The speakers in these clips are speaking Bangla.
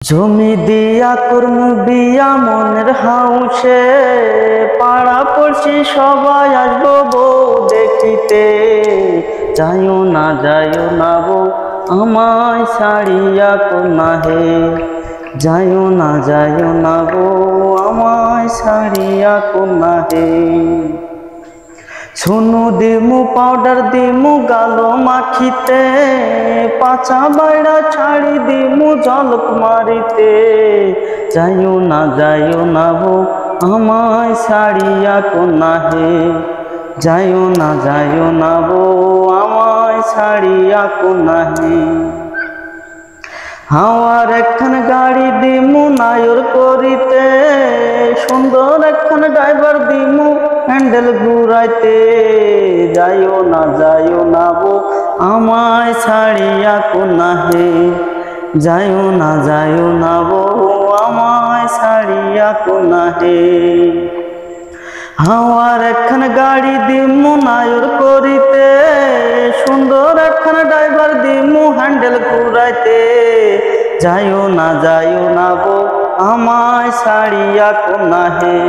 জমি দিয়া কর্ম বিয়া মনের হাউসে পাড়া পড়ছি সবাই আসবো বউ দেখিতে। যাইও না বউ আমায় ছাড়িয়া কোনা হে, যাইও না বউ আমায় ছাড়িয়া কোনা হে। সোনু দিমু পাউডার দিমু গালো মাখিতে, পাছা বাইড়া ছাড়ি দিমু ঝলক মারিতে। যাইও না বউ আমায় ছাড়িয়া কোনা হে, যাইও না বউ আমায় ছাড়িয়া কোনা হে। হাওয়ার একখান গাড়ি দিমু নায়র করিতে, সুন্দর একখান ড্রাইভার দিমু হ্যান্ডেল ঘুরাইতে। যাইও না বউ আমায় ছাড়িয়া কোনা হে, যাইও না বউ আমায় ছাড়িয়া কোনা হে। হাওয়ার একখান গাড়ি দিমু নায়র করিতে, সুন্দর একখান ড্রাইভার দিমু হ্যান্ডেল ঘুরাইতে। যাইও না বউ আমায় ছাড়িয়া কোনা হে,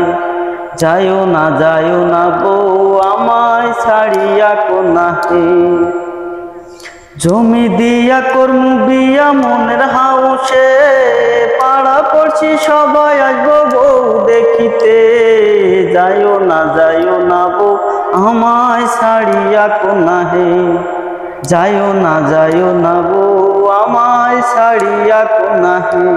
যাইও না বউ আমায় ছাড়িয়া কোনা হে। জমি দিয়া কর্ম বিয়া মনের হাউসে পাড়া পড়ছি সবাই আসবো বউ দেখিতে। যাইও না বউ আমায় ছাড়িয়া কোনা হে, যাইও না বউ আমায় ছাড়িয়া কোনা হে।